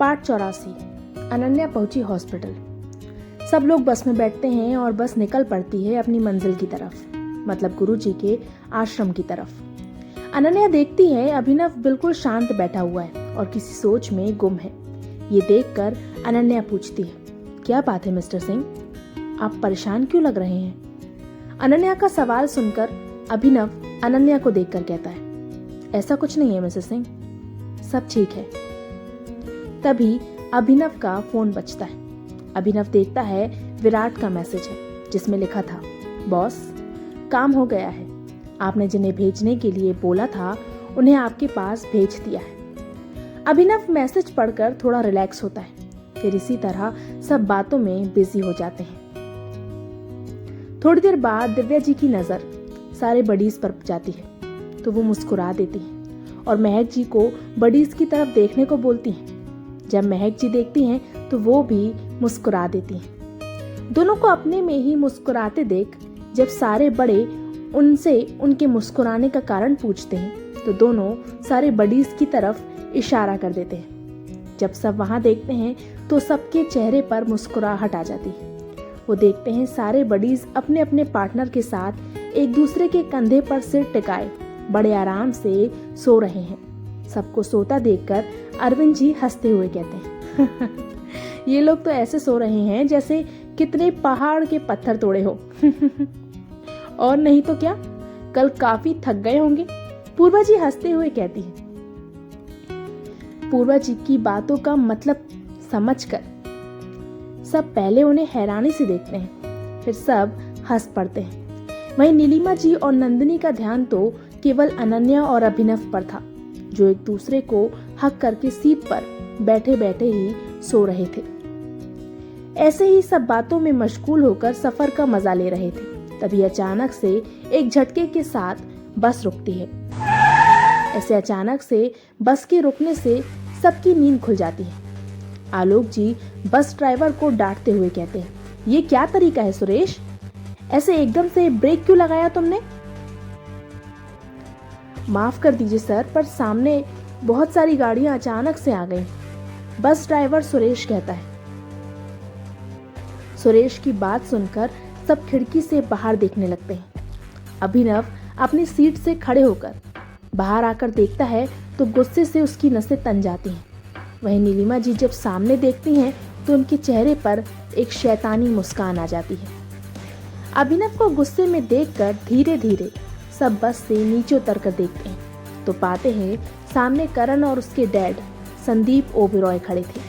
Part 84। Ananya पहुंची hospital. सब लोग बस में बैठते हैं और बस निकल पड़ती है अपनी मंजिल की तरफ, मतलब गुरुजी के आश्रम की तरफ। अनन्या देखती है अभिनव बिल्कुल शांत बैठा हुआ है और किसी सोच में गुम है। ये देखकर अनन्या पूछती है, क्या बात है मिस्टर सिंह, आप परेशान क्यों लग रहे हैं? अनन्या का सवाल सुनकर अभिनव अनन्या को देखकर कहता है, ऐसा कुछ नहीं है मिसेस सिंह, सब ठीक है। तभी अभिनव का फोन बजता है। अभिनव देखता है विराट का मैसेज है जिसमें लिखा था, बॉस काम हो गया है, आपने जिन्हें भेजने के लिए बोला था उन्हें आपके पास भेज दिया है। अभिनव मैसेज पढ़कर थोड़ा रिलैक्स होता है, फिर इसी तरह सब बातों में बिजी हो जाते हैं। थोड़ी देर बाद दिव्या जी की नजर सारे बडीज पर जाती है तो वो मुस्कुरा देती हैं और महक जी को बडीज की तरफ देखने को बोलती हैं। जब महक जी देखती हैं तो वो भी मुस्कुरा देती हैं। दोनों को अपने में ही मुस्कुराते देख जब सारे बड़े उनसे उनके मुस्कुराने का कारण पूछते हैं तो दोनों सारे बडीज की तरफ इशारा कर देते हैं। जब सब वहां देखते हैं तो सबके चेहरे पर मुस्कुराहट आ जाती है। वो देखते हैं सारे बडीज अपने अपने पार्टनर के साथ एक दूसरे के कंधे पर सिर टिकाए बड़े आराम से सो रहे हैं। सबको सोता देखकर अरविंद जी हंसते हुए कहते हैं ये लोग तो ऐसे सो रहे हैं जैसे कितने पहाड़ के पत्थर तोड़े हो और नहीं तो क्या, कल काफी थक गए होंगे। पूर्वा जी हंसते हुए कहती है। पूर्वा जी की बातों का मतलब समझकर सब पहले उन्हें हैरानी से देखते हैं, फिर सब हंस पड़ते हैं। वहीं नीलिमा जी और नंदिनी का ध्यान तो केवल अनन्या और अभिनव पर था, जो एक दूसरे को हक करके सीट पर बैठे बैठे ही सो रहे थे। ऐसे ही सब बातों में मशगूल होकर सफर का मजा ले रहे थे। तभी अचानक से एक झटके के साथ बस रुकती है। ऐसे अचानक से बस के रुकने से सबकी नींद खुल जाती है। आलोक जी बस ड्राइवर को डांटते हुए कहते हैं, ये क्या तरीका है सुरेश, ऐसे एकदम से ब्रेक क्यों लगाया तुमने? माफ कर दीजिए सर, पर सामने बहुत सारी गाड़ियां अचानक से आ गईं। बस ड्राइवर सुरेश कहता है। सुरेश की बात सुनकर सब खिड़की से बाहर देखने लगते हैं। अभिनव अपनी सीट से खड़े होकर बाहर आकर देखता है तो गुस्से से उसकी नसें तन जाती हैं। वहीं नीलिमा जी जब सामने देखती हैं तो उनके चेहरे पर एक शैतानी मुस्कान आ जाती है। अभिनव को गुस्से में देखकर धीरे धीरे सब बस से नीचे उतर कर देखते हैं तो पाते हैं सामने करण और उसके डैड संदीप ओबेरॉय खड़े थे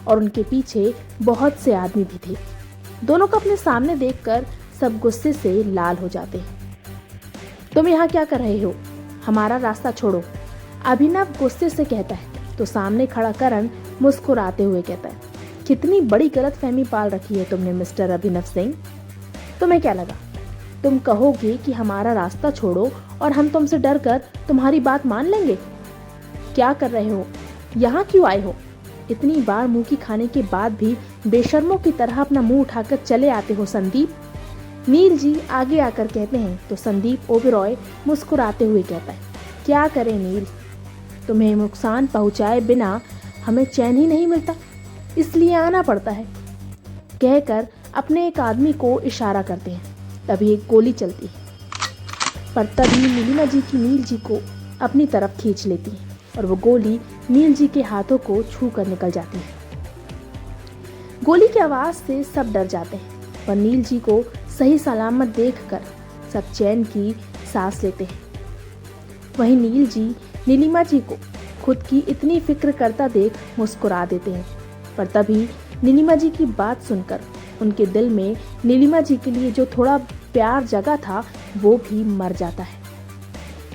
और उनके पीछे बहुत से आदमी भी थे। दोनों को अपने सामने देखकर सब गुस्से से लाल हो जाते हैं। तुम यहाँ क्या कर रहे हो, हमारा रास्ता छोड़ो, अभिनव गुस्से से कहता है तो सामने खड़ा करण मुस्कुराते हुए कहता है, कितनी बड़ी गलतफहमी पाल रखी है तुमने मिस्टर अभिनव सिंह। तुम्हें क्या लगा तुम कहोगे कि हमारा रास्ता छोड़ो और हम तुमसे डरकर तुम्हारी बात मान लेंगे? क्या कर रहे हो, यहाँ क्यों आए हो? इतनी बार मुंह की खाने के बाद भी बेशर्मों की तरह अपना मुंह उठाकर चले आते हो संदीप। नील जी आगे आकर कहते हैं तो संदीप ओबेरॉय मुस्कुराते हुए कहता है, क्या करें नील, तुम्हें नुकसान पहुंचाए बिना हमें चैन ही नहीं मिलता, इसलिए आना पड़ता है। कहकर अपने एक आदमी को इशारा करते हैं। तभी एक गोली चलती है, पर तभी नीलिमा जी की नील जी को अपनी तरफ खींच लेती है और वो गोली नील जी के हाथों को छू कर निकल जाती है। गोली की आवाज से सब डर जाते हैं, पर नील जी को सही सलामत देखकर सब चैन की सांस लेते हैं। वहीं नील जी नीलिमा जी को खुद की इतनी फिक्र करता देख मुस्कुरा देते हैं, पर तभी नीलिमा जी की बात सुनकर उनके दिल में नीलिमा जी के लिए जो थोड़ा प्यार जगा था वो भी मर जाता है।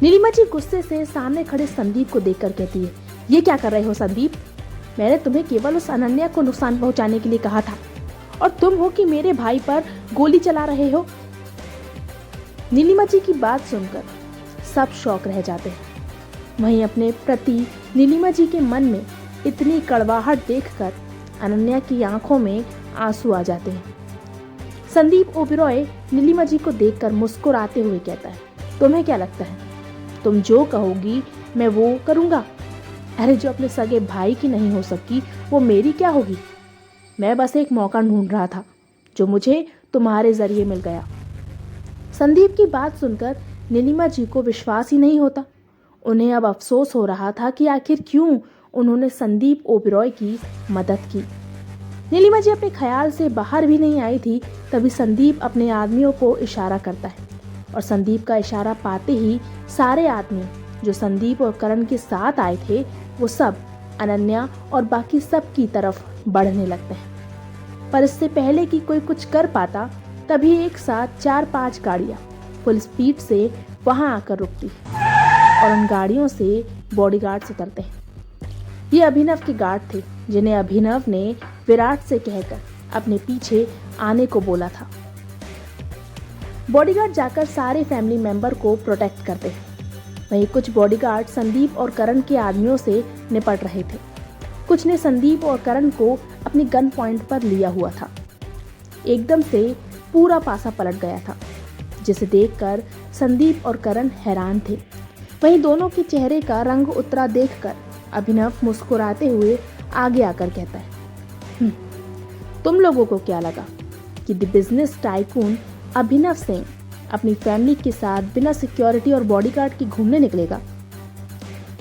नीलिमा जी गुस्से से सामने खड़े संदीप को देखकर कहती है, ये क्या कर रहे हो संदीप, मैंने तुम्हें केवल उस अनन्या को नुकसान पहुंचाने के लिए कहा था और तुम हो कि मेरे भाई पर गोली चला रहे हो। नीलिमा जी की बात सुनकर सब शौक रह जाते हैं। वहीं अपने प्रति नीलिमा जी के मन में इतनी कड़वाहट देखकर अनन्या की आंखों में आंसू आ जाते हैं। संदीप ओबेरॉय नीलिमा जी को देखकर मुस्कुराते हुए कहता है, तुम्हें क्या लगता है, तुम जो कहोगी मैं वो करूंगा। अरे जो अपने सगे भाई की नहीं हो सकी वो मेरी क्या होगी। मैं बस एक मौका ढूंढ रहा था जो मुझे तुम्हारे जरिए मिल गया। संदीप की बात सुनकर नीलिमा जी को विश्वास ही नहीं होता। उन्हें अब अफसोस हो रहा था कि आखिर क्यों उन्होंने संदीप ओबेरॉय की मदद की। नीलिमा जी अपने ख्याल से बाहर भी नहीं आई थी, तभी संदीप अपने आदमियों को इशारा करता है और संदीप का इशारा पाते ही सारे आदमी जो संदीप और करण के साथ आए थे वो सब अनन्या और बाकी सब की तरफ बढ़ने लगते हैं। पर इससे पहले कि कोई कुछ कर पाता तभी एक साथ 4-5 गाड़ियां फुल स्पीड से वहां आकर रुकती और उन गाड़ियों से बॉडीगार्ड्स उतरते हैं। ये अभिनव के गार्ड थे जिन्हें अभिनव ने विराट से कहकर अपने पीछे आने को बोला था। बॉडीगार्ड जाकर सारे फैमिली मेंबर को प्रोटेक्ट करते हैं। वहीं कुछ बॉडीगार्ड संदीप और करण के आदमियों से निपट रहे थे। कुछ ने संदीप और करण को अपनी गन पॉइंट पर लिया हुआ था। एकदम से पूरा पासा पलट गया था जिसे देखकर संदीप और करण हैरान थे। वहीं दोनों के चेहरे का रंग उतरा देखकर अभिनव मुस्कुराते हुए आगे आकर कहता है, तुम लोगों को क्या लगा कि द बिजनेस टाइकून अभिनव सिंह अपनी फैमिली के साथ बिना सिक्योरिटी और बॉडीगार्ड के घूमने निकलेगा?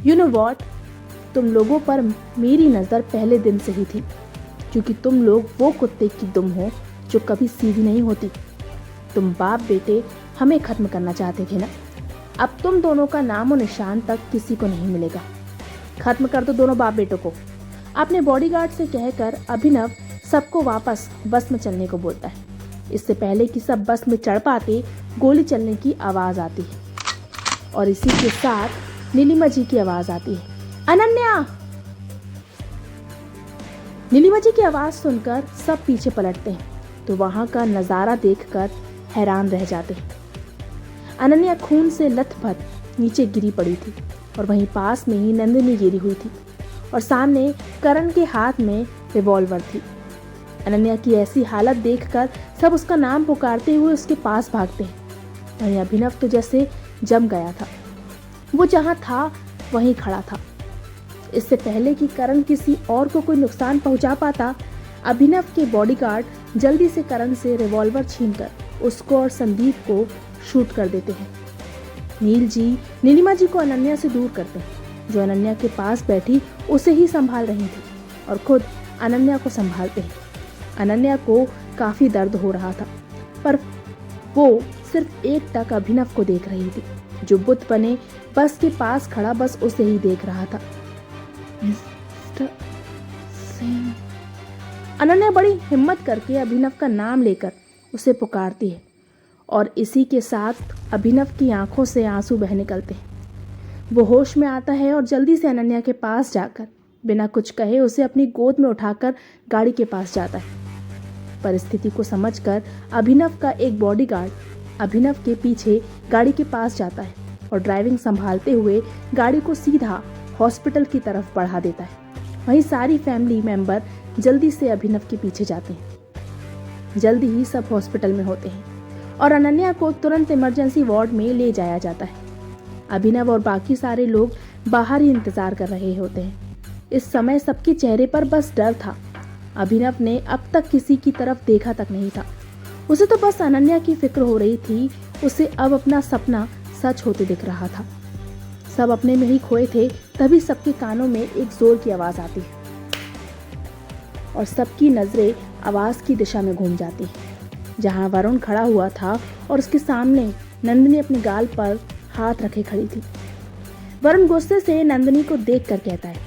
यू नो व्हाट, तुम लोगों पर मेरी नज़र पहले दिन से ही थी, क्योंकि तुम लोग वो कुत्ते की दुम हो जो कभी सीधी नहीं होती। तुम बाप बेटे हमें खत्म करना चाहते थे ना, अब तुम दोनों का नामो निशान तक किसी को नहीं मिलेगा। खत्म कर दो दोनों बाप बेटों को। अपने बॉडीगार्ड से कहकर अभिनव सबको वापस बस में चलने को बोलता है। इससे पहले कि सब बस में चढ़ पाते गोली चलने की आवाज आती है और इसी के साथ नीलिमा जी की आवाज आती है, अनन्या। नीलिमा जी की आवाज सुनकर सब पीछे पलटते हैं तो वहां का नजारा देखकर हैरान रह जाते हैं। अनन्या खून से लथपथ नीचे गिरी पड़ी थी और वहीं पास में ही नंदिनी गिरी हुई थी और सामने करण के हाथ में रिवॉल्वर थी। अनन्या की ऐसी हालत देखकर सब उसका नाम पुकारते हुए उसके पास भागते हैं। वहीं अभिनव तो जैसे जम गया था, वो जहां था वहीं खड़ा था। इससे पहले कि करण किसी और को कोई नुकसान पहुंचा पाता, अभिनव के बॉडीगार्ड जल्दी से करण से रिवॉल्वर छीनकर उसको और संदीप को शूट कर देते हैं। नील जी नीलिमा जी को अनन्या से दूर करते हैं, जो अनन्या के पास बैठी उसे ही संभाल रही थी, और खुद अनन्या को संभालते हैं। अनन्या को काफी दर्द हो रहा था, पर वो सिर्फ एक टक अभिनव को देख रही थी, जो बुत बने बस के पास खड़ा बस उसे ही देख रहा था। मिस्टर सिंह। अनन्या बड़ी हिम्मत करके अभिनव का नाम लेकर उसे पुकारती है और इसी के साथ अभिनव की आंखों से आंसू बह निकलते हैं। वो होश में आता है और जल्दी से अनन्या के पास जाकर बिना कुछ कहे उसे अपनी गोद में उठाकर गाड़ी के पास जाता है। परिस्थिति को समझकर अभिनव का एक बॉडीगार्ड अभिनव के पीछे गाड़ी के पास जाता है और ड्राइविंग संभालते हुए गाड़ी को सीधा हॉस्पिटल की तरफ बढ़ा देता है। वहीं सारी फैमिली मेंबर जल्दी से अभिनव के पीछे जाते हैं। जल्दी ही सब हॉस्पिटल में होते हैं और अनन्या को तुरंत इमरजेंसी वार्ड में ले जाया जाता है। अभिनव और बाकी सारे लोग बाहर ही इंतजार कर रहे होते हैं। इस समय सबके चेहरे पर बस डर था। अभिनव ने अब तक किसी की तरफ देखा तक नहीं था। उसे तो बस अनन्या की फिक्र हो रही थी। उसे अब अपना सपना सच होते दिख रहा था। सब अपने में ही खोए थे, तभी सबके कानों में एक जोर की आवाज आती है और सबकी नजरें आवाज की दिशा में घूम जाती हैं, जहां वरुण खड़ा हुआ था और उसके सामने नंदिनी अपने गाल पर हाथ रखे खड़ी थी। वरुण गुस्से से नंदिनी को देखकर कहता है,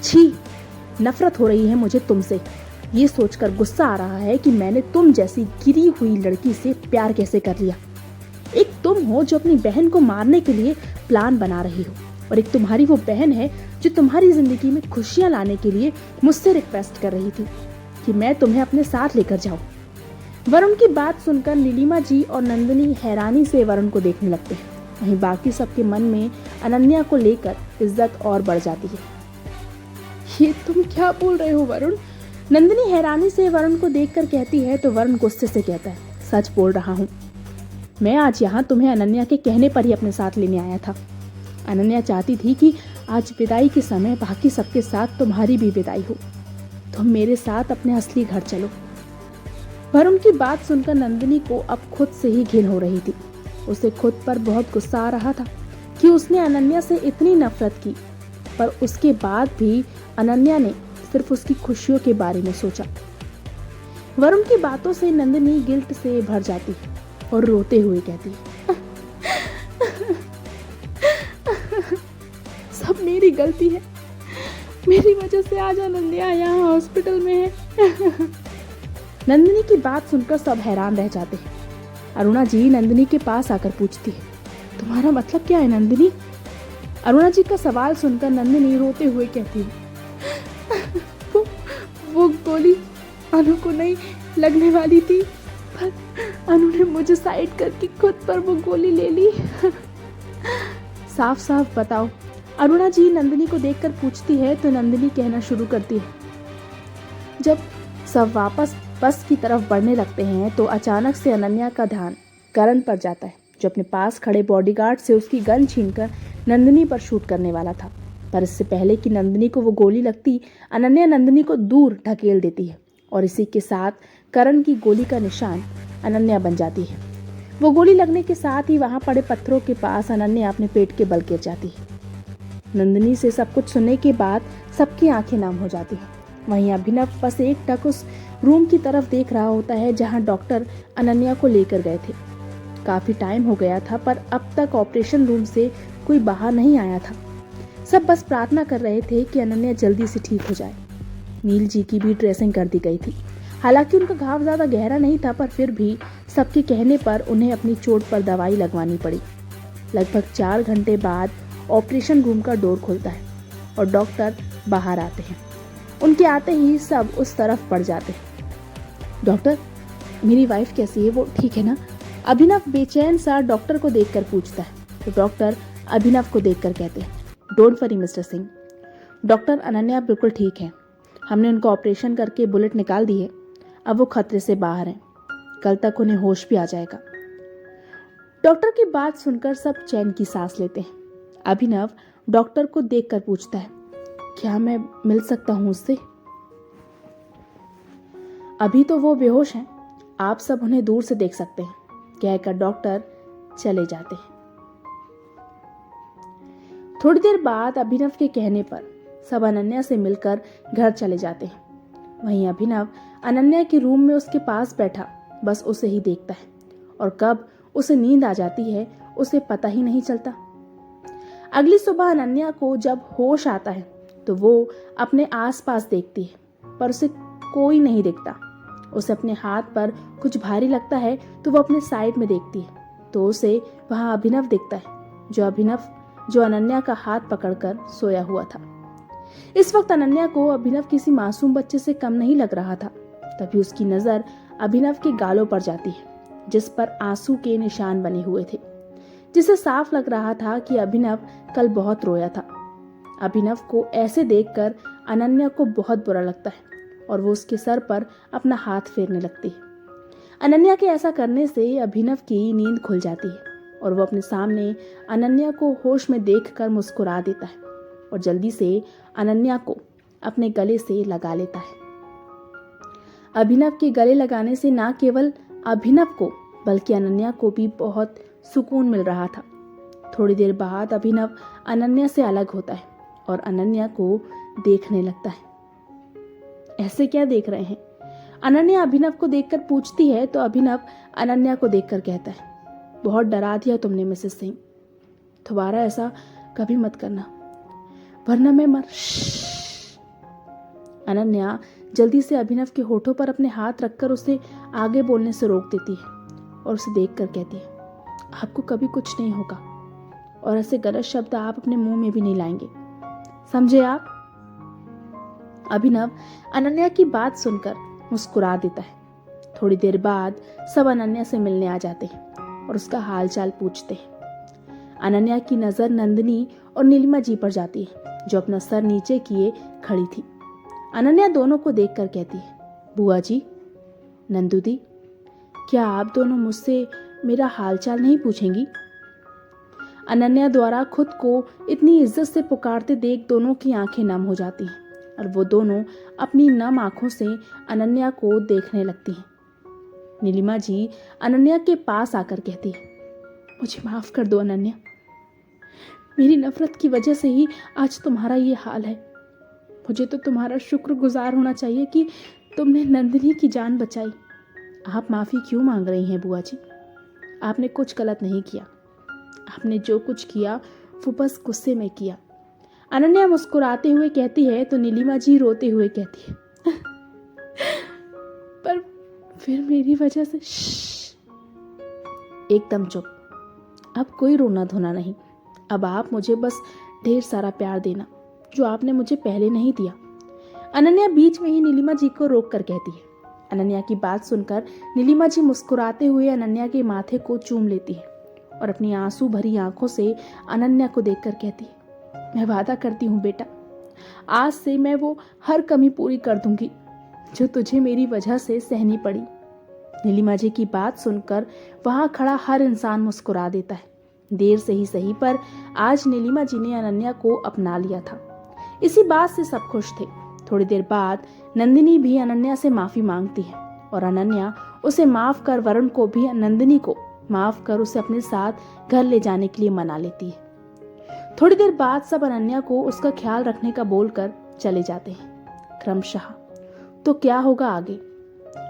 छी, नफरत हो रही है मुझे तुमसे। ये सोचकर गुस्सा आ रहा है कि मैंने तुम जैसी गिरी हुई लड़की से प्यार कैसे कर लिया। एक तुम हो जो अपनी बहन को मारने के लिए प्लान बना रही हो, और एक तुम्हारी वो बहन है जो तुम्हारी जिंदगी में खुशियां लाने के लिए मुझसे रिक्वेस्ट कर रही थी कि मैं तुम्हें अपने साथ लेकर जाऊं। वरुण की बात सुनकर नीलिमा जी और नंदिनी हैरानी से वरुण को देखने लगते हैं। वहीं बाकी सबके मन में अनन्या को लेकर इज्जत और बढ़ जाती है। ये तुम क्या बोल रहे हो वरुण? नंदिनी हैरानी से वरुण को देखकर कहती है तो वरुण गुस्से से कहता है, सच बोल रहा हूँ। मैं आज यहाँ तुम्हें अनन्या के कहने पर ही अपने साथ लेने आया था। अनन्या चाहती थी कि आज विदाई के समय बाकी सबके साथ तुम्हारी भी विदाई हो। तुम मेरे साथ अपने असली घर चलो। वरुण की बात सुनकर नंदिनी को अब खुद से ही घिन हो रही थी। उसे खुद पर बहुत गुस्सा आ रहा था कि उसने अनन्या से इतनी नफरत की, पर उसके बाद भी अनन्या ने सिर्फ उसकी खुशियों के बारे में सोचा। वरुण की बातों से नंदिनी गिल्ट से भर जाती और रोते हुए कहती, सब मेरी गलती है, मेरी वजह से आज अनन्या यहाँ हॉस्पिटल में है। नंदिनी की बात सुनकर सब हैरान रह जाते हैं। अरुणा जी नंदिनी के पास आकर पूछती है, तुम्हारा मतलब क्या है नंदिनी? अरुणा जी का सवाल सुनकर नंदिनी रोते हुए कहती है, वो गोली अनु को नहीं लगने वाली थी, पर अनु ने मुझे साइड करके खुद पर वो गोली ले ली। साफ साफ बताओ। अरुणा जी नंदिनी को देखकर पूछती है तो नंदिनी कहना शुरू करती है, जब सब वापस बस की तरफ बढ़ने लगते हैं तो अचानक से अनन्या का ध्यान करण पर जाता है, जो अपने पास खड़े बॉडीगार्ड से उसकी गन छीनकर नंदिनी पर शूट करने वाला था। पर इससे पहले कि नंदिनी को वो गोली लगती, अनन्या नंदिनी को दूर ढकेल देती है और इसी के साथ करण की गोली का निशान अनन्या बन जाती है। वो गोली लगने के साथ ही वहां पड़े पत्थरों के पास अनन्या अपने पेट के बल गिर जाती है। नंदिनी से सब कुछ सुनने के बाद सबकी आंखें नाम हो जाती हैं। वहीं अभिनव बस एक टक उस रूम की तरफ देख रहा होता है जहां डॉक्टर अनन्या को लेकर गए थे। काफी टाइम हो गया था, पर अब तक ऑपरेशन रूम से कोई बाहर नहीं आया था। सब बस प्रार्थना कर रहे थे कि अनन्या जल्दी से ठीक हो जाए। नील जी की भी ड्रेसिंग कर दी गई थी। हालांकि उनका घाव ज्यादा गहरा नहीं था, पर फिर भी सबके कहने पर उन्हें अपनी चोट पर दवाई लगवानी पड़ी। लगभग 4 घंटे बाद ऑपरेशन रूम का डोर खुलता है और डॉक्टर बाहर आते हैं। उनके आते ही सब उस तरफ बढ़ जाते हैं। डॉक्टर, मेरी वाइफ कैसी है, वो ठीक है ना? अभिनव बेचैन सा डॉक्टर को देखकर पूछता है तो डॉक्टर अभिनव को देखकर कहते हैं, don't worry mister Singh, doctor Ananya बिल्कुल ठीक है। हमने उनको ऑपरेशन करके बुलेट निकाल दी है। अब वो खतरे से बाहर हैं। कल तक उन्हें होश भी आ जाएगा। डॉक्टर की बात सुनकर सब चैन की सांस लेते हैं। अभिनव डॉक्टर को देखकर पूछता है, क्या मैं मिल सकता हूं उससे? अभी तो वो बेहोश हैं, आप सब उन्हें दूर से देख सकते हैं, कहकर डॉक्टर चले जाते हैं। थोड़ी देर बाद अभिनव के कहने पर सब अनन्या से मिलकर घर चले जाते हैं। वहीं अभिनव अनन्या के रूम में उसके पास बैठा बस उसे ही देखता है और कब उसे नींद आ जाती है उसे पता ही नहीं चलता। अगली सुबह अनन्या को जब होश आता है तो वो अपने आसपास देखती है, पर उसे कोई नहीं दिखता। उसे अपने हाथ पर कुछ भारी लगता है तो वो अपने साइड में देखती है तो उसे वहां अभिनव दिखता है, जो अनन्या का हाथ पकड़कर सोया हुआ था। इस वक्त अनन्या को अभिनव किसी मासूम बच्चे से कम नहीं लग रहा था। तभी उसकी नजर अभिनव के गालों पर जाती है, जिस पर आंसू के निशान बने हुए थे, जिसे साफ लग रहा था कि अभिनव कल बहुत रोया था। अभिनव को ऐसे देखकर अनन्या को बहुत बुरा लगता है और वो उसके सर पर अपना हाथ फेरने लगती है। अनन्या के ऐसा करने से अभिनव की नींद खुल जाती है और वो अपने सामने अनन्या को होश में देखकर मुस्कुरा देता है और जल्दी से अनन्या को अपने गले से लगा लेता है। अभिनव के गले लगाने से ना केवल अभिनव को बल्कि अनन्या को भी बहुत सुकून मिल रहा था। थोड़ी देर बाद अभिनव अनन्या से अलग होता है और अनन्या को देखने लगता है। ऐसे क्या देख रहे हैं? अनन्या अभिनव को देखकर पूछती है तो अभिनव अनन्या को देखकर कहता है, बहुत डरा दिया तुमने मिसेस सिंह, दोबारा ऐसा कभी मत करना वरना मैं मर। अनन्या जल्दी से अभिनव के होठों पर अपने हाथ रखकर उसे आगे बोलने से रोक देती है और उसे देखकर कहती है, आपको कभी कुछ नहीं होगा और ऐसे गलत शब्द आप अपने मुंह में भी नहीं लाएंगे, समझे आप? अभिनव अनन्या की बात सुनकर मुस्कुरा देता है। थोड़ी देर बाद सब अनन्या से मिलने आ जाते हैं और उसका हालचाल पूछते हैं। अनन्या की नजर नंदिनी और नीलिमा जी पर जाती है, जो अपना सर नीचे किए खड़ी थी। अनन्या दोनों को देखकर कहती है, बुआ जी, नंदू दी, क्या आप दोनों मुझसे मेरा हालचाल नहीं पूछेंगी? अनन्या द्वारा खुद को इतनी इज्जत से पुकारते देख दोनों की आंखें नम हो जाती हैं और वो दोनों अपनी नम आंखों से अनन्या को देखने लगती हैं। नीलिमा जी अनन्या के पास आकर कहती है, मुझे माफ कर दो अनन्या, मेरी नफरत की वजह से ही आज तुम्हारा ये हाल है। मुझे तो तुम्हारा शुक्रगुजार होना चाहिए कि तुमने नंदिनी की जान बचाई। आप माफ़ी क्यों मांग रही हैं बुआ जी? आपने कुछ गलत नहीं किया। आपने जो कुछ किया वो बस गुस्से में किया। अनन्या मुस्कुराते हुए कहती है तो नीलिमा जी रोते हुए कहती है पर फिर मेरी वजह से एकदम चुप। अब कोई रोना धोना नहीं। अब आप मुझे बस ढेर सारा प्यार देना जो आपने मुझे पहले नहीं दिया। अनन्या बीच में ही नीलिमा जी को रोक कर कहती है। अनन्या की बात सुनकर नीलिमा जी मुस्कुराते हुए अनन्या के माथे को चूम लेती है और अपनी आंसू भरी आंखों से अनन्या को देखकर कहती है, मैं वादा करती हूँ बेटा, आज से मैं वो हर कमी पूरी कर दूंगी जो तुझे मेरी वजह से सहनी पड़ी। नीलिमा जी की बात सुनकर वहां खड़ा हर इंसान मुस्कुरा देता है। देर से ही सही पर आज नीलिमा जी ने अनन्या को अपना लिया था। इसी बात से सब खुश थे। थोड़ी देर बाद नंदिनी भी अनन्या से माफी मांगती है और अनन्या उसे माफ कर वरुण को भी नंदिनी को माफ कर उसे अपने साथ घर ले जाने के लिए मना लेती है। थोड़ी देर बाद सब अनन्या को उसका ख्याल रखने का बोलकर चले जाते हैं। क्रमशः तो क्या होगा आगे?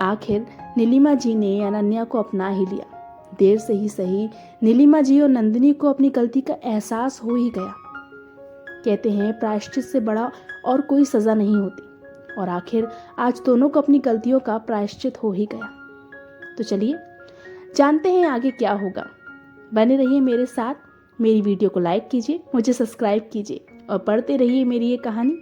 आखिर नीलिमा जी ने अनन्या को अपना ही लिया। देर से ही सही नीलिमा जी और नंदिनी को अपनी गलती का एहसास हो ही गया। कहते हैं प्रायश्चित से बड़ा और कोई सजा नहीं होती और आखिर आज दोनों को अपनी गलतियों का प्रायश्चित हो ही गया। तो चलिए जानते हैं आगे क्या होगा। बने रहिए मेरे साथ। मेरी वीडियो को लाइक कीजिए, मुझे सब्सक्राइब कीजिए और पढ़ते रहिए मेरी ये कहानी।